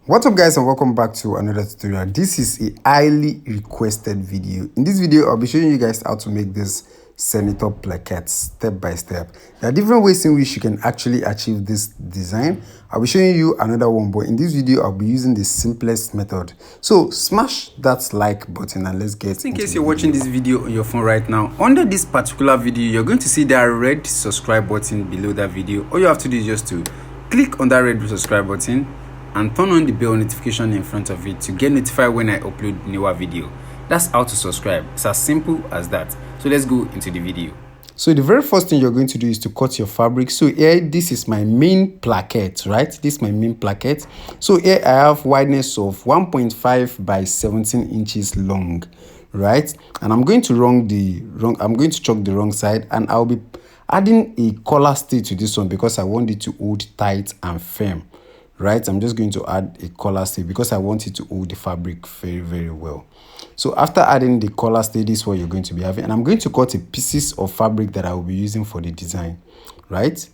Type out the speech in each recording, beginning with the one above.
What's up guys, and welcome back to another tutorial. This is a highly requested video. In this video I'll be showing you guys how to make this senator placket step by step. There are different ways in which you can actually achieve this design. I'll be showing you another one, but in this video I'll be using the simplest method. So smash that like button and let's get in case you're watching this video on your phone right now, under this particular video you're going to see that red subscribe button below that video. All you have to do is just to click on that red subscribe button and turn on the bell notification in front of it to get notified when I upload newer video. That's how to subscribe. It's as simple as that. So let's go into the video. So the very first thing you're going to do is to cut your fabric. So here, this is my main placket, right? This is my main placket. So here I have wideness of 1.5 by 17 inches long, right? And I'm going to chalk the wrong side, and I'll be adding a collar stay to this one because I want it to hold tight and firm. Right, I'm just going to add a collar stay because I want it to hold the fabric very well. So after adding the collar stay, this is what you're going to be having, and I'm going to cut a pieces of fabric that I will be using for the design, right?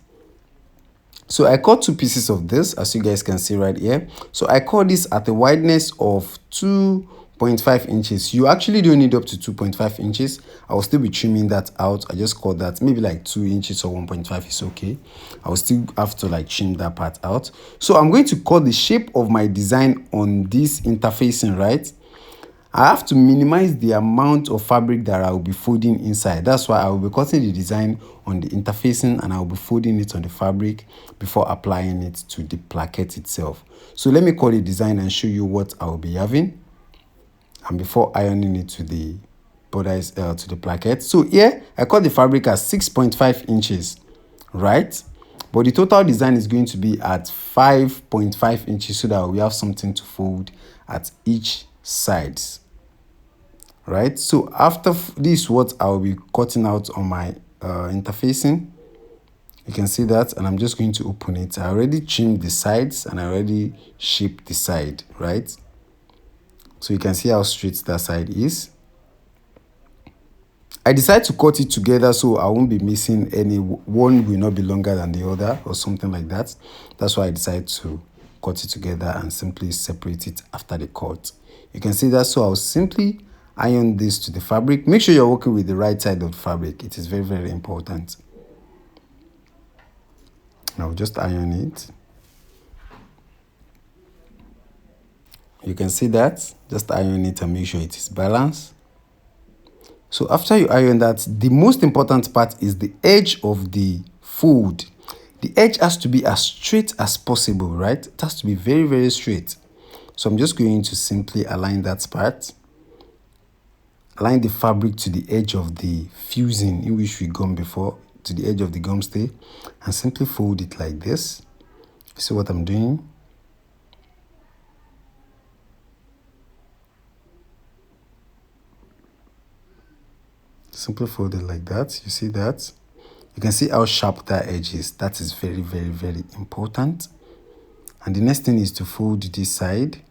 So I cut two pieces of this, as you guys can see right here. So I cut this at a wideness of 2.5 inches. You actually don't need up to 2.5 inches. I will still be trimming that out. I just cut that maybe like 2 inches or 1.5 is okay. I will still have to like trim that part out. So I'm going to cut the shape of my design on this interfacing, right? I have to minimize the amount of fabric that I will be folding inside. That's why I will be cutting the design on the interfacing and I will be folding it on the fabric before applying it to the placket itself. So let me cut the design and show you what I will be having, and before ironing it to the borders to the placket. So here I cut the fabric at 6.5 inches, right? But the total design is going to be at 5.5 inches so that we have something to fold at each side, right? So after this, what I will be cutting out on my interfacing, you can see that, and I'm just going to open it. I already trimmed the sides and I already shaped the side, right? So you can see how straight that side is. I decided to cut it together so I won't be missing any. One will not be longer than the other or something like that. That's why I decided to cut it together and simply separate it after the cut. You can see that. So I'll simply iron this to the fabric. Make sure you're working with the right side of the fabric. It is very important. Now just iron it. You can see that. Just iron it and make sure it is balanced. So after you iron that, the most important part is the edge of the fold. The edge has to be as straight as possible, right? It has to be very straight. So I'm just going to simply align that part. Align the fabric to the edge of the fusing in which we gum before, to the edge of the gum stay, and simply fold it like this. You see what I'm doing? Simply fold it like that. You see that? You can see how sharp that edge is. That is very important. And the next thing is to fold this side.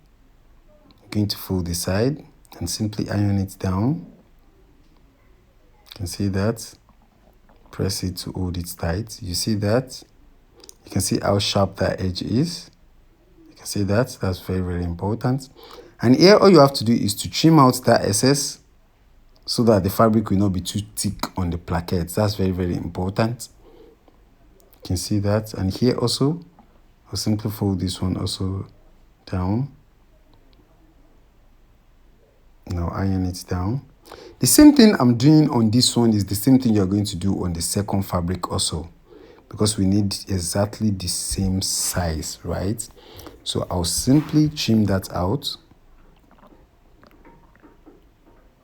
I'm going to fold the side and simply iron it down. You can see that. Press it to hold it tight. You see that? You can see how sharp that edge is. You can see that. That's very important. And here all you have to do is to trim out that excess so that the fabric will not be too thick on the placket. That's very important. You can see that. And here also, I'll simply fold this one also down. Now iron it down. The same thing I'm doing on this one is the same thing you're going to do on the second fabric also, because we need exactly the same size, right? So I'll simply trim that out.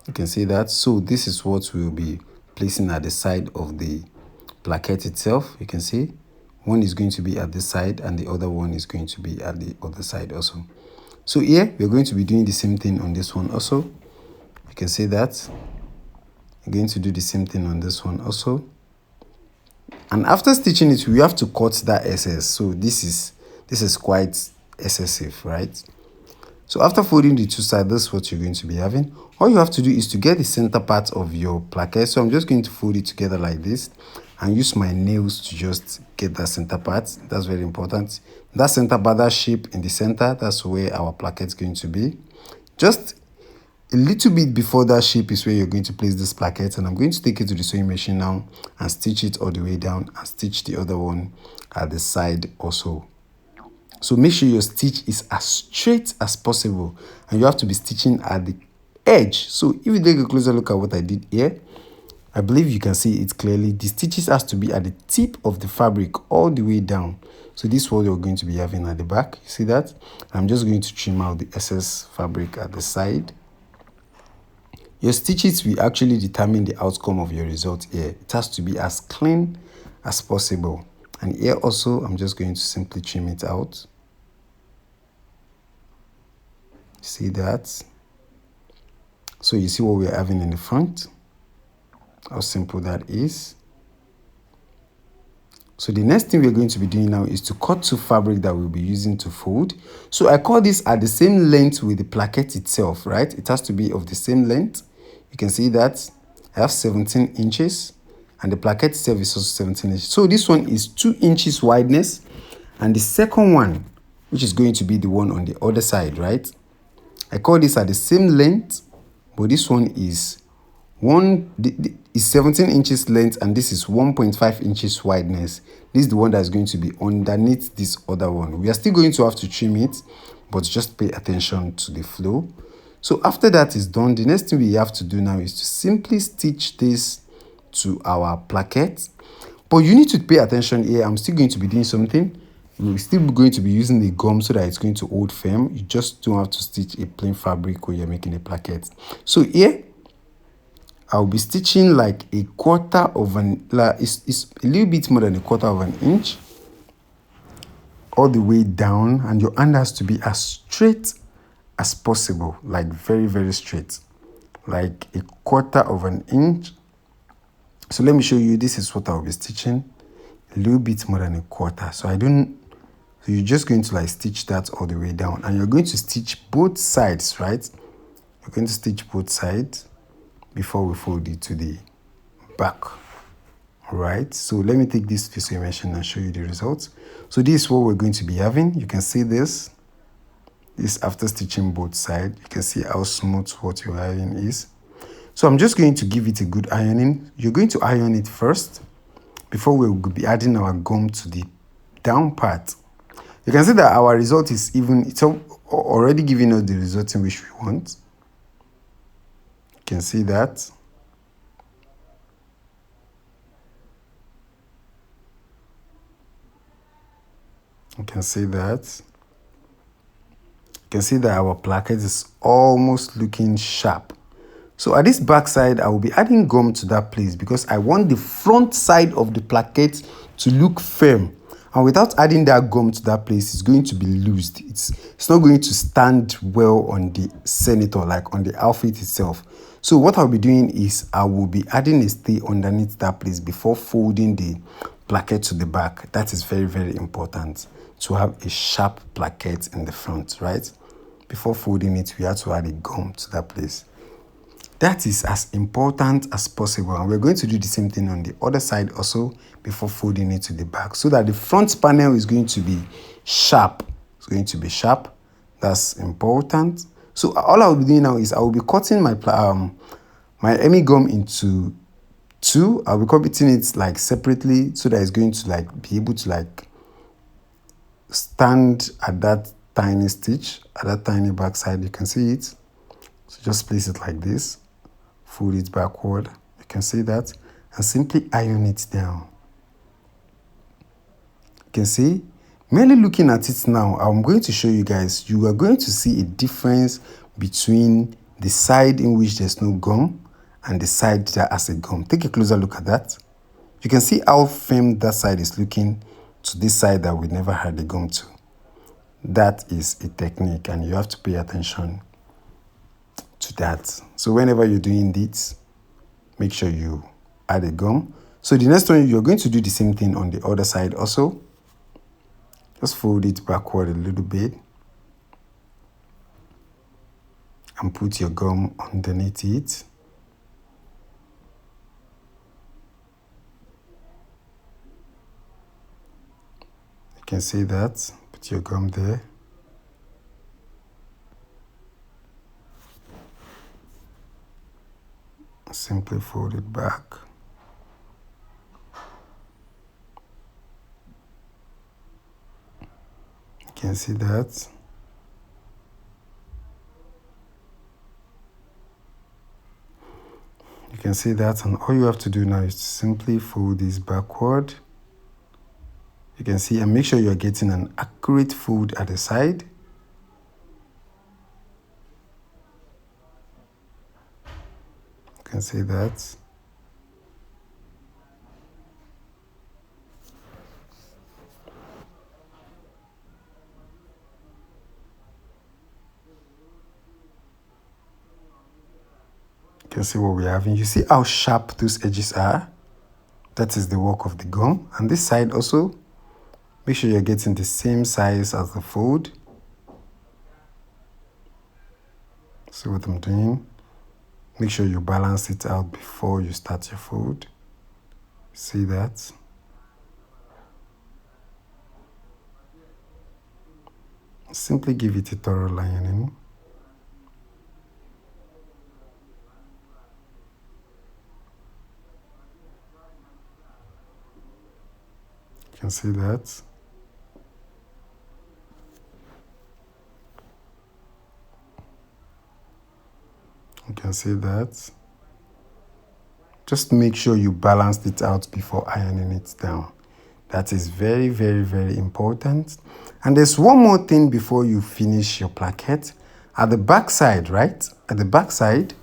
You can see that. So this is what we'll be placing at the side of the placket itself. You can see one is going to be at this side and the other one is going to be at the other side also. So here we're going to be doing the same thing on this one also. You can see that. We're going to do the same thing on this one also. And after stitching it, we have to cut that excess. So this is quite excessive, right? So after folding the two sides, this is what you're going to be having. All you have to do is to get the center part of your placket. So I'm just going to fold it together like this and use my nails to just get that center part. That's very important. that center border shape in the center, that's where our placket is going to be. Just a little bit before that shape is where you're going to place this placket, and I'm going to take it to the sewing machine now and stitch it all the way down and stitch the other one at the side also. So make sure your stitch is as straight as possible, and you have to be stitching at the edge. So if you take a closer look at what I did here, I believe you can see it clearly. The stitches has to be at the tip of the fabric all the way down. So this is what you're going to be having at the back. You see that? I'm just going to trim out the excess fabric at the side. Your stitches will actually determine the outcome of your result here. It has to be as clean as possible. And here also, I'm just going to simply trim it out. See that? So you see what we're having in the front? How simple that is. So the next thing we're going to be doing now is to cut two fabric that we'll be using to fold. So I cut this at the same length with the placket itself, right? It has to be of the same length. You can see that I have 17 inches and the placket itself is also 17 inches. So this one is 2 inches wideness, and the second one, which is going to be the one on the other side, right? I cut this at the same length, but this one is 17 inches length and this is 1.5 inches wideness. This is the one that's going to be underneath this other one. We are still going to have to trim it, but just pay attention to the flow. So after that is done, the next thing we have to do now is to simply stitch this to our placket. But you need to pay attention here. I'm still going to be doing something. We're still going to be using the gum so that it's going to hold firm. You just don't have to stitch a plain fabric when you're making a placket. So here, I'll be stitching like a quarter of an, it's a little bit more than a quarter of an inch all the way down, and your hand has to be as straight as possible, like very, very straight, like a quarter of an inch. So let me show you, this is what I'll be stitching, a little bit more than a quarter. So you're just going to like stitch that all the way down, and you're going to stitch both sides, right? You're going to stitch both sides before we fold it to the back. All right, so let me take this to sewing machine and show you the results. So this is what we're going to be having. You can see this after stitching both sides. You can see how smooth what you're having is. So I'm just going to give it a good ironing. You're going to iron it first before we'll be adding our gum to the down part. You can see that our result is even, it's already giving us the result in which we want. You can see that. You can see that. You can see that our placket is almost looking sharp. So at this back side, I will be adding gum to that place because I want the front side of the placket to look firm. And without adding that gum to that place, it's going to be loosed. It's not going to stand well on the senator, like on the outfit itself. So what I'll be doing is I will be adding a stay underneath that place before folding the placket to the back. That is very, very important to have a sharp placket in the front, right? Before folding it, we have to add a gum to that place. That is as important as possible, and we're going to do the same thing on the other side also before folding it to the back, so that the front panel is going to be sharp. It's going to be sharp. That's important. So all I'll be doing now is I will be cutting my Emmy gum into two. I'll be cutting it like separately so that it's going to like be able to like stand at that tiny stitch, at that tiny back side. You can see it. So just place it like this. Fold it backward, you can see that, and simply iron it down. You can see, merely looking at it now, I'm going to show you guys, you are going to see a difference between the side in which there's no gum and the side that has a gum. Take a closer look at that. You can see how firm that side is looking to this side that we never had the gum to. That is a technique, and you have to pay attention to that. So whenever you're doing this, make sure you add a gum. So the next one, you're going to do the same thing on the other side also. Just fold it backward a little bit and put your gum underneath it. You can see that. Put your gum there. Simply fold it back. You can see that. You can see that, and all you have to do now is to simply fold this backward. You can see, and make sure you're getting an accurate fold at the side. You can see that. You can see what we're having. You see how sharp those edges are? That is the work of the gum. And this side also, make sure you're getting the same size as the fold. See what I'm doing? Make sure you balance it out before you start your fold. See that? Simply give it a thorough ironing. You can see that. You can see that. Just make sure you balanced it out before ironing it down. That is very, very, very important. And there's one more thing before you finish your placket. At the back side, right? At the back side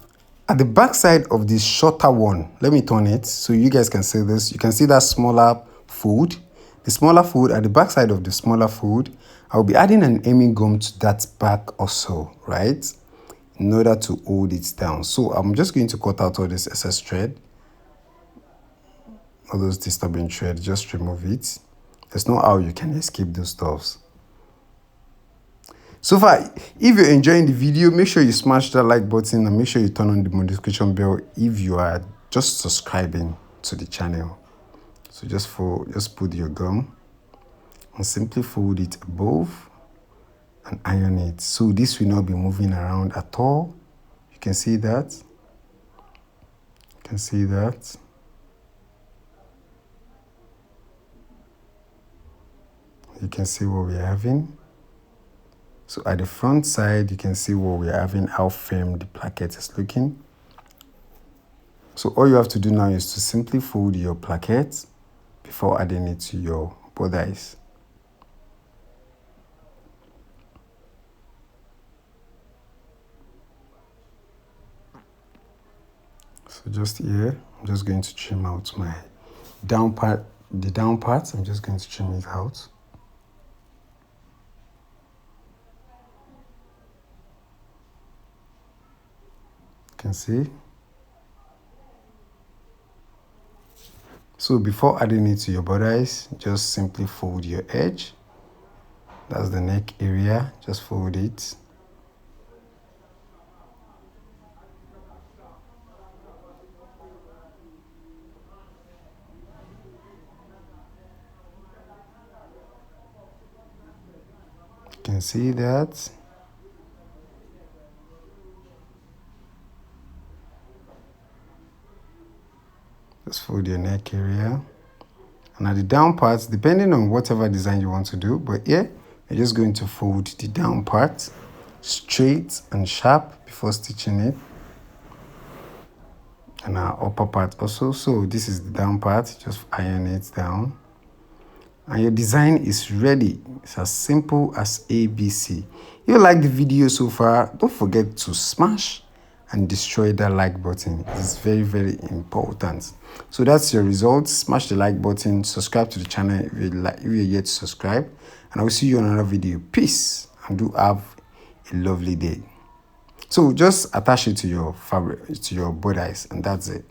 of this shorter one, let me turn it so you guys can see this. You can see that smaller fold. The smaller fold, at the back side of the smaller fold, I'll be adding an hemming gum to that back also, right? In order to hold it down. So I'm just going to cut out all this excess thread. All those disturbing thread, just remove it. There's no how you can escape those stuffs. So far, if you're enjoying the video, make sure you smash that like button and make sure you turn on the notification bell if you are just subscribing to the channel. So just put your gum and simply fold it above and iron it. So this will not be moving around at all. You can see that. You can see that. You can see what we're having. So at the front side, you can see what we're having, how firm the placket is looking. So all you have to do now is to simply fold your placket before adding it to your bodice. So just here, I'm just going to trim out my down part, the down part, I'm just going to trim it out. You can see. So before adding it to your bodice, just simply fold your edge. That's the neck area, just fold it. You can see that. Just fold your neck area. And at the down part, depending on whatever design you want to do, but here, you're just going to fold the down part straight and sharp before stitching it. And our upper part also. So this is the down part, just iron it down. And your design is ready. It's as simple as ABC. If you like the video so far, don't forget to smash and destroy that like button. It's very, very important. So that's your results. Smash the like button, subscribe to the channel if you're yet to subscribe, and I will see you on another video. Peace, and do have a lovely day. So just attach it to your fabric, to your bodice, and that's it.